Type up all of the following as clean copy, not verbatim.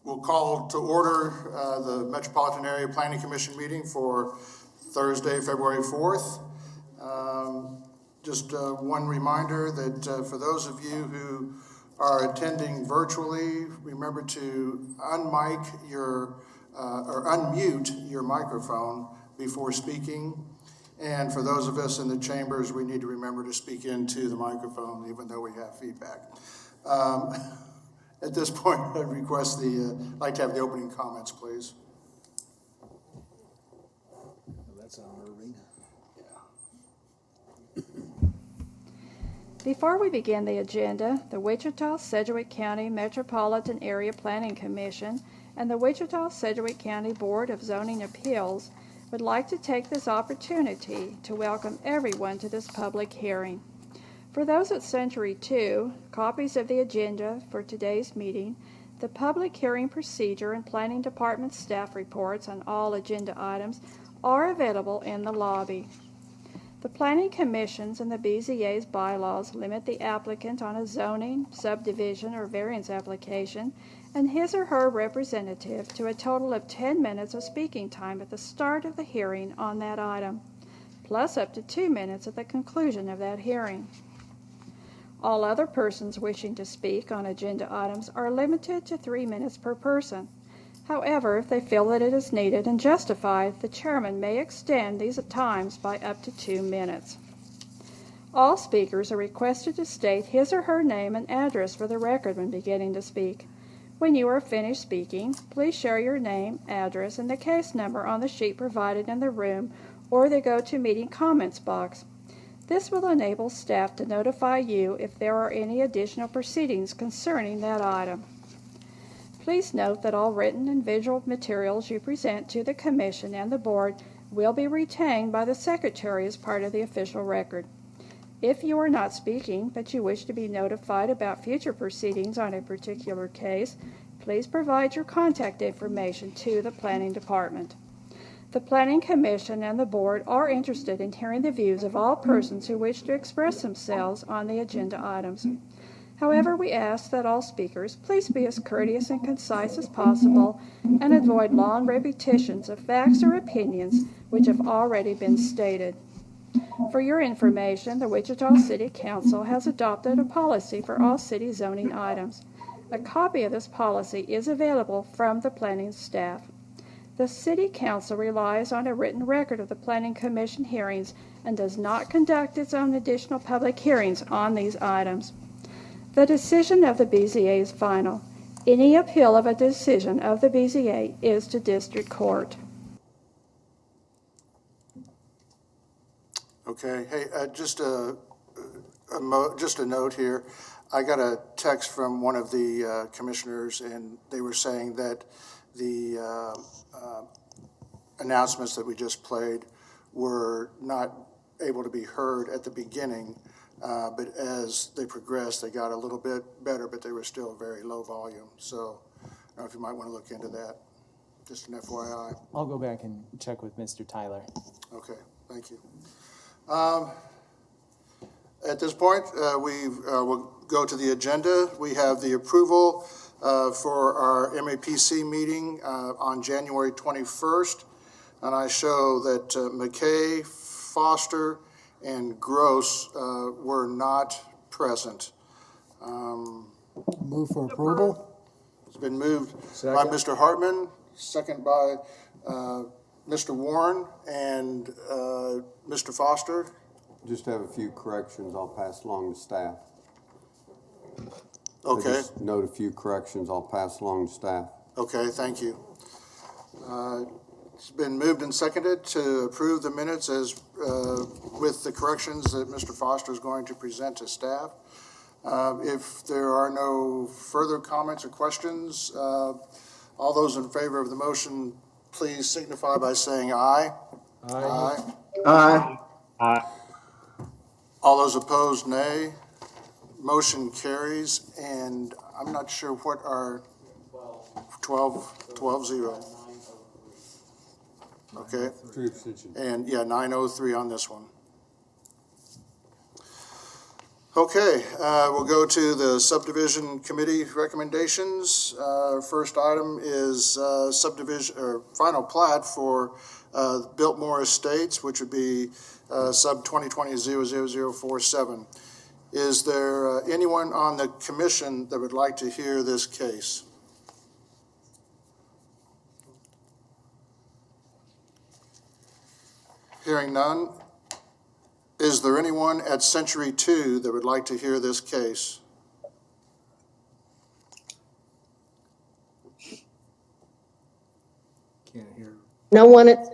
We'll call to order the Metropolitan Area Planning Commission meeting for Thursday, February 4th. Just one reminder that for those of you who are attending virtually, remember to unmute your microphone before speaking. And for those of us in the chambers, we need to remember to speak into the microphone even though we have feedback. At this point, I request like to have the opening comments, please. That's unnerving. Yeah. Before we begin the agenda, the Wichita-Sedgwick County Metropolitan Area Planning Commission and the Wichita-Sedgwick County Board of Zoning Appeals would like to take this opportunity to welcome everyone to this public hearing. For those at Century 2, copies of the agenda for today's meeting, the public hearing procedure and Planning Department staff reports on all agenda items are available in the lobby. The Planning Commission's and the BZA's bylaws limit the applicant on a zoning, subdivision, or variance application and his or her representative to a total of 10 minutes of speaking time at the start of the hearing on that item, plus up to 2 minutes at the conclusion of that hearing. All other persons wishing to speak on agenda items are limited to 3 minutes per person. However, if they feel that it is needed and justified, the chairman may extend these times by up to 2 minutes. All speakers are requested to state his or her name and address for the record when beginning to speak. When you are finished speaking, please share your name, address, and the case number on the sheet provided in the room or the GoToMeeting comments box. This will enable staff to notify you if there are any additional proceedings concerning that item. Please note that all written and visual materials you present to the Commission and the Board will be retained by the Secretary as part of the official record. If you are not speaking, but you wish to be notified about future proceedings on a particular case, please provide your contact information to the Planning Department. The Planning Commission and the Board are interested in hearing the views of all persons who wish to express themselves on the agenda items. However, we ask that all speakers please be as courteous and concise as possible and avoid long repetitions of facts or opinions which have already been stated. For your information, the Wichita City Council has adopted a policy for all city zoning items. A copy of this policy is available from the planning staff. The City Council relies on a written record of the Planning Commission hearings and does not conduct its own additional public hearings on these items. The decision of the BZA is final. Any appeal of a decision of the BZA is to district court. Okay. Hey, just a note here. I got a text from one of the commissioners, and they were saying that the announcements that we just played were not able to be heard at the beginning, but as they progressed, they got a little bit better, but they were still very low volume. So I don't know if you might want to look into that. Just an FYI. I'll go back and check with Mr. Tyler. Okay, thank you. At this point, we'll go to the agenda. We have the approval for our MAPC meeting on January 21st, and I show that McKay, Foster, and Gross were not present. Move for approval. It's been moved by Mr. Hartman, second by Mr. Warren and Mr. Foster. Just have a few corrections I'll pass along to staff. Okay. Just note a few corrections I'll pass along to staff. Okay, thank you. It's been moved and seconded to approve the minutes as with the corrections that Mr. Foster is going to present to staff. If there are no further comments or questions, all those in favor of the motion, please signify by saying aye. Aye. Aye. Aye. All those opposed, nay. Motion carries, and I'm not sure what our 12-0. Okay. And yeah, 903 on this one. Okay, we'll go to the subdivision committee recommendations. First item is subdivision, or final plat for Biltmore Estates, which would be sub 2020-00047. Is there anyone on the commission that would like to hear this case? Hearing none. Is there anyone at Century 2 that would like to hear this case? Can't hear. No one at,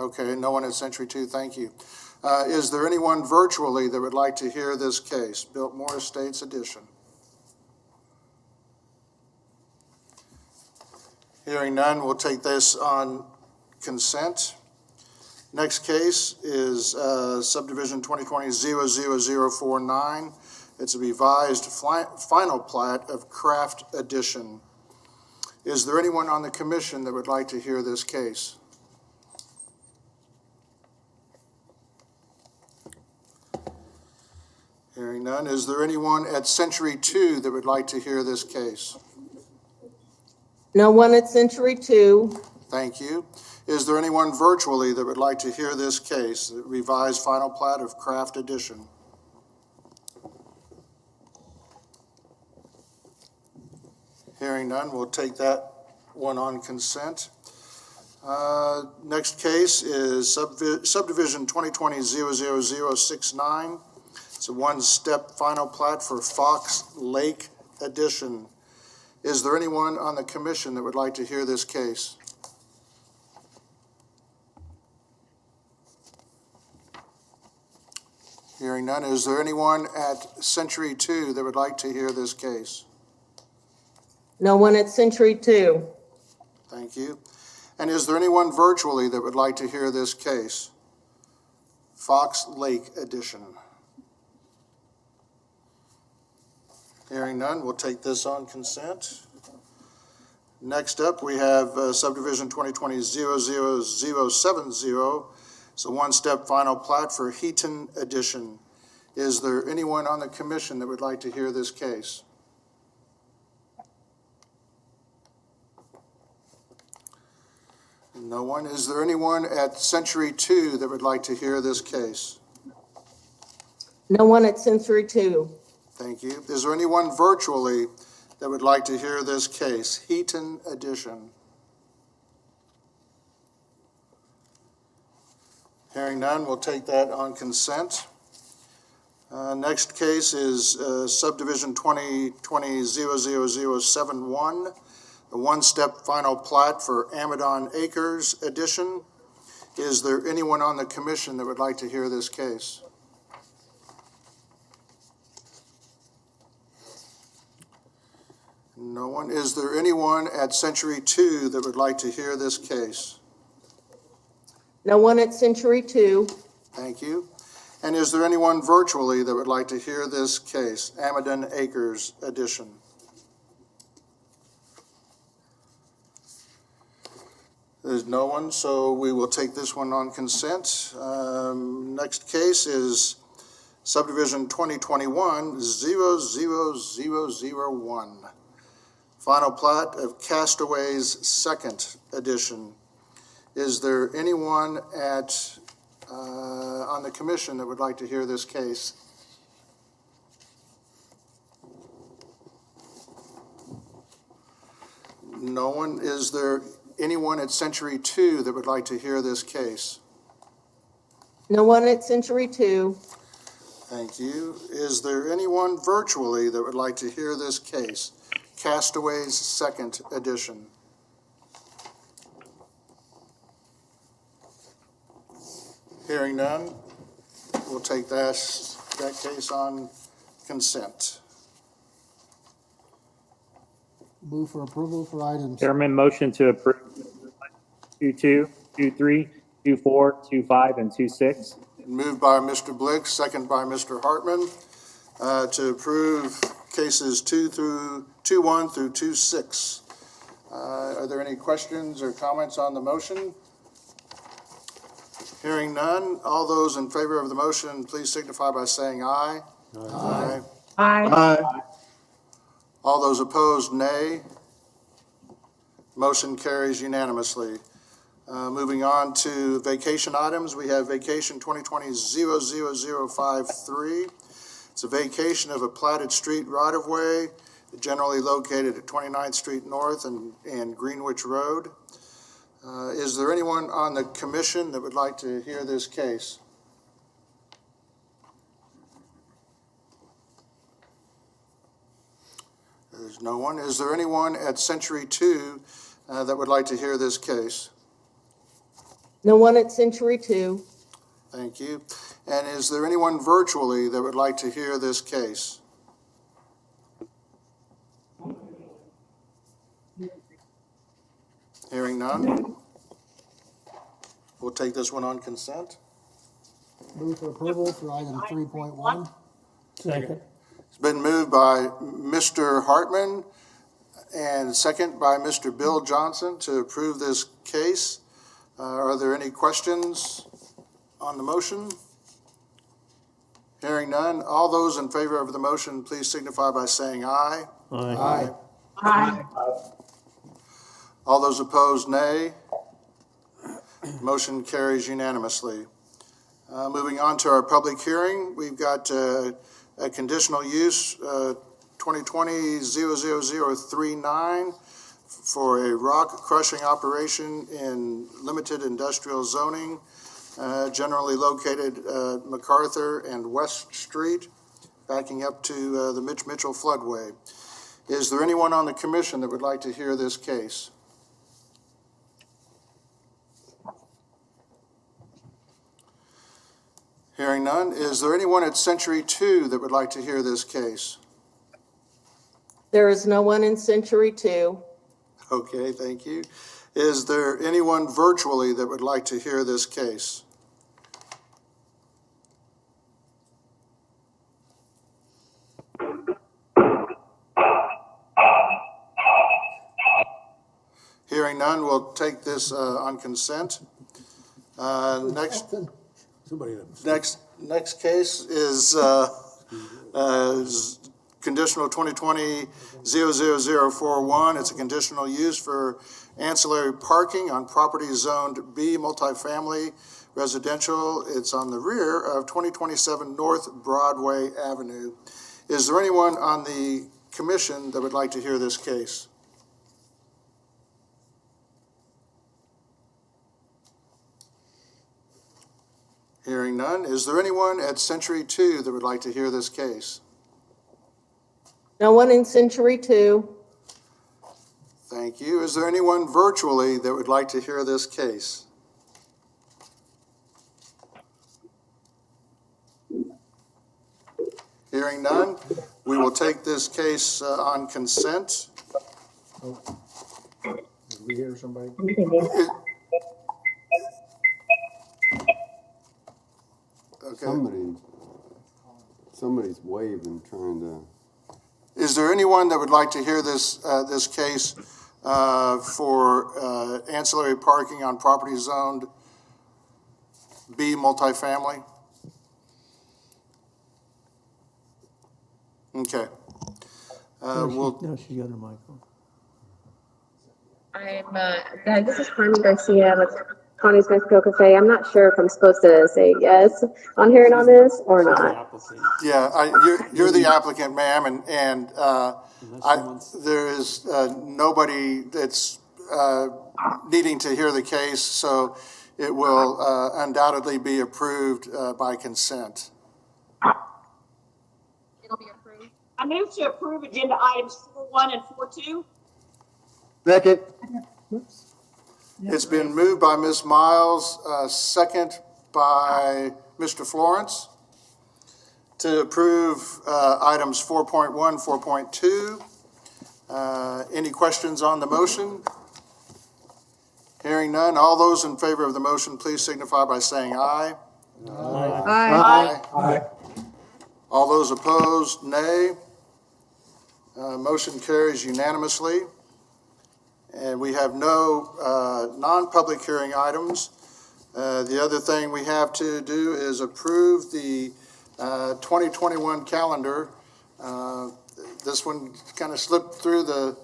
Okay, no one at Century 2, thank you. Is there anyone virtually that would like to hear this case, Biltmore Estates Edition? Hearing none, we'll take this on consent. Next case is subdivision 2020-00049. It's a revised final plat of Craft Edition. Is there anyone on the commission that would like to hear this case? Hearing none, is there anyone at Century 2 that would like to hear this case? no one at Century 2. Thank you. Is there anyone virtually that would like to hear this case, the revised final plat of Craft Edition? Hearing none, we'll take that one on consent. Next case is subdivision 2020-00069. It's a one-step final plat for Fox Lake Edition. Is there anyone on the commission that would like to hear this case? Hearing none, is there anyone at Century 2 that would like to hear this case? No one at Century 2. Thank you. And is there anyone virtually that would like to hear this case? Fox Lake Edition. Hearing none, we'll take this on consent. Next up, we have subdivision 2020-00070. It's a one-step final plat for Heaton Edition. Is there anyone on the commission that would like to hear this case? No one. Is there anyone at Century 2 that would like to hear this case? No one at Century 2. Thank you. Is there anyone virtually that would like to hear this case? Heaton Edition. Hearing none, we'll take that on consent. Next case is subdivision 2020-00071, the one-step final plat for Amadon Acres Edition. Is there anyone on the commission that would like to hear this case? No one. Is there anyone at Century 2 that would like to hear this case? No one at Century 2. Thank you. And is there anyone virtually that would like to hear this case, Amadon Acres Edition? There's no one, so we will take this one on consent. Next case is subdivision 2021-00001. Final plat of Castaways Second Edition. Is there anyone on the commission that would like to hear this case? No one. Is there anyone at Century 2 that would like to hear this case? No one at Century 2. Thank you. Is there anyone virtually that would like to hear this case? Castaways Second Edition. Hearing none, we'll take that case on consent. Move for approval for items. Chairman, motion to approve 22, 23, 24, 25, and 26. Moved by Mr. Blick, second by Mr. Hartman, to approve cases 21 through 26. Are there any questions or comments on the motion? Hearing none, all those in favor of the motion, please signify by saying aye. Aye. Aye. All those opposed, nay. Motion carries unanimously. Moving on to vacation items, we have vacation 2020-00053. It's a vacation of a platted street right-of-way, generally located at 29th Street North and Greenwich Road. Is there anyone on the commission that would like to hear this case? There's no one. Is there anyone at Century 2 that would like to hear this case? No one at Century 2. Thank you. And is there anyone virtually that would like to hear this case? Hearing none? We'll take this one on consent. Move for approval for item 3.1. Second. It's been moved by Mr. Hartman and second by Mr. Bill Johnson to approve this case. Are there any questions on the motion? Hearing none, all those in favor of the motion, please signify by saying aye. Aye. Aye. All those opposed, nay. Motion carries unanimously. Moving on to our public hearing, we've got a conditional use 2020-00039 for a rock crushing operation in limited industrial zoning, generally located MacArthur and West Street, backing up to the Mitch Mitchell floodway. Is there anyone on the commission that would like to hear this case? Hearing none, is there anyone at Century 2 that would like to hear this case? There is no one in Century 2. Okay, thank you. Is there anyone virtually that would like to hear this case? Hearing none, we'll take this on consent. Next case is conditional 2020-00041. It's a conditional use for ancillary parking on property zoned B multifamily residential. It's on the rear of 2027 North Broadway Avenue. Is there anyone on the commission that would like to hear this case? Hearing none, is there anyone at Century 2 that would like to hear this case? No one in Century 2. Thank you. Is there anyone virtually that would like to hear this case? Hearing none, we will take this case on consent. Did we hear somebody? Okay. Somebody's waving, trying to. Is there anyone that would like to hear this case for ancillary parking on property zoned B multifamily? Okay. No, she's got her microphone. This is Carmen Garcia with Connie's Mexico Cafe. I'm not sure if I'm supposed to say yes on hearing on this or not. Yeah, you're the applicant, ma'am, and there is nobody that's needing to hear the case, so it will undoubtedly be approved by consent. It'll be approved. I move to approve agenda items 4.1 and 4.2. Second. It's been moved by Ms. Miles, second by Mr. Florence, to approve items 4.1, 4.2. Any questions on the motion? Hearing none, all those in favor of the motion, please signify by saying aye. Aye. Aye. All those opposed, nay. Motion carries unanimously. And we have no non-public hearing items. The other thing we have to do is approve the 2021 calendar. This one kind of slipped through the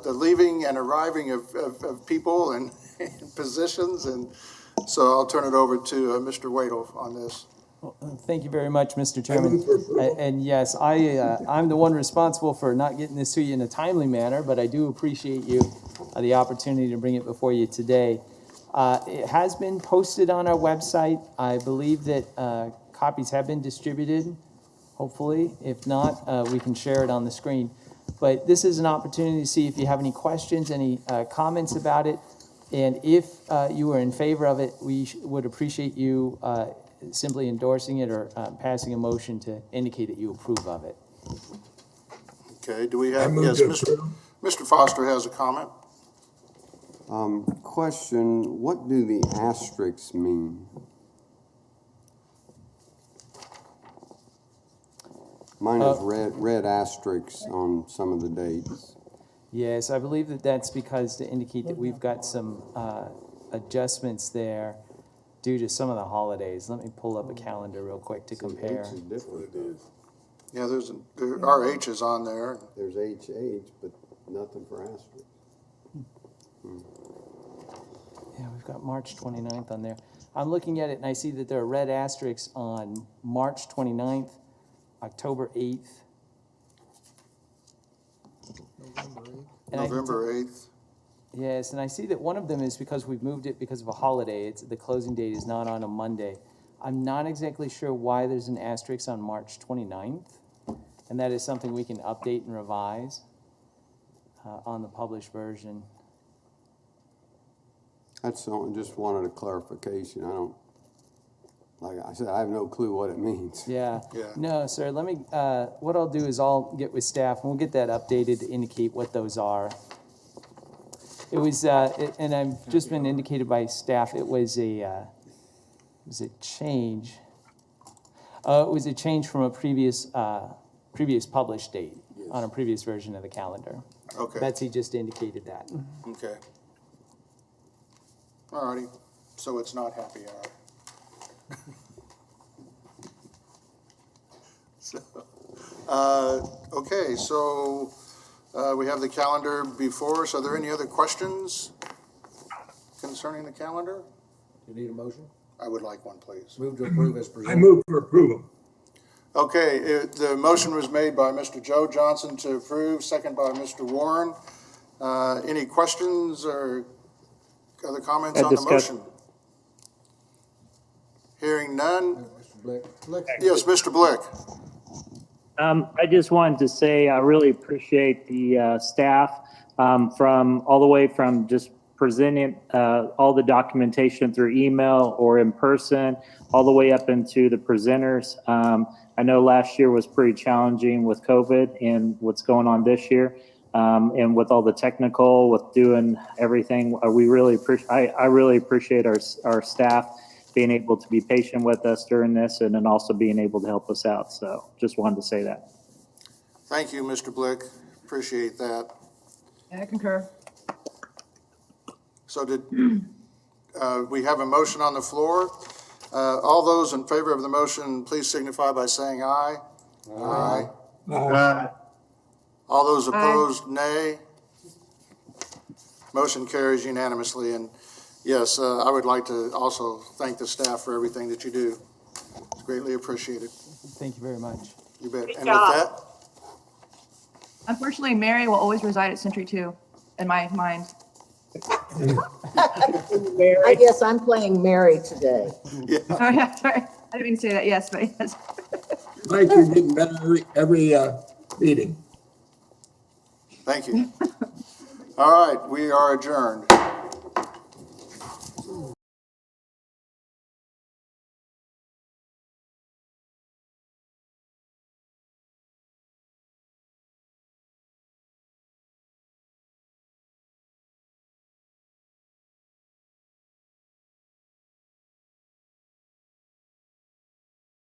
leaving and arriving of people and positions, and so I'll turn it over to Mr. Wadle on this. Thank you very much, Mr. Chairman. And yes, I'm the one responsible for not getting this to you in a timely manner, but I do appreciate you, the opportunity to bring it before you today. It has been posted on our website. I believe that copies have been distributed, hopefully. If not, we can share it on the screen. But this is an opportunity to see if you have any questions, any comments about it. And if you are in favor of it, we would appreciate you simply endorsing it or passing a motion to indicate that you approve of it. Okay, do we have, yes, Mr. Foster has a comment. Question, what do the asterisks mean? Mine is red asterisks on some of the dates. Yes, I believe that that's because to indicate that we've got some adjustments there due to some of the holidays. Let me pull up a calendar real quick to compare. H is different than, Yeah, there are H's on there. there's HH, but nothing for asterisks. Yeah, we've got March 29th on there. I'm looking at it and I see that there are red asterisks on March 29th, October 8th. And November 8th. Yes, and I see that one of them is because we've moved it because of a holiday. The closing date is not on a Monday. I'm not exactly sure why there's an asterisk on March 29th, and that is something we can update and revise on the published version. That's all, just wanted a clarification. I don't, like I said, I have no clue what it means. Yeah. Yeah. No, sir, let me, what I'll do is I'll get with staff, and we'll get that updated to indicate what those are. It was, and I've just been indicated by staff, it was a change. It was a change from a previous published date on a previous version of the calendar. Okay. Betsy just indicated that. Okay. All righty, so it's not happy hour. Okay, so we have the calendar before us. Are there any other questions concerning the calendar? You need a motion? I would like one, please. Move to approve as presented. I move for approval. Okay, the motion was made by Mr. Joe Johnson to approve, second by Mr. Warren. Any questions or other comments on the motion? Hearing none. Mr. Blick? Yes, Mr. Blick. I just wanted to say I really appreciate the staff from all the way from just presenting all the documentation through email or in person, all the way up into the presenters. I know last year was pretty challenging with COVID and what's going on this year, and with all the technical, with doing everything. We really appreciate. I really appreciate our staff being able to be patient with us during this, and then also being able to help us out. So just wanted to say that. Thank you, Mr. Blick. Appreciate that. I concur. So did we have a motion on the floor? All those in favor of the motion, please signify by saying aye. Aye. All those opposed, nay. Motion carries unanimously. And yes, I would like to also thank the staff for everything that you do. It's greatly appreciated. Thank you very much. You bet. Good And job. with that, Unfortunately, Mary will always reside at Century 2 in my mind. I guess I'm playing Mary today. Oh, yeah, sorry. I didn't mean to say that. Yes, but yes. Mike, you're getting better every meeting. thank you. All right, we are adjourned.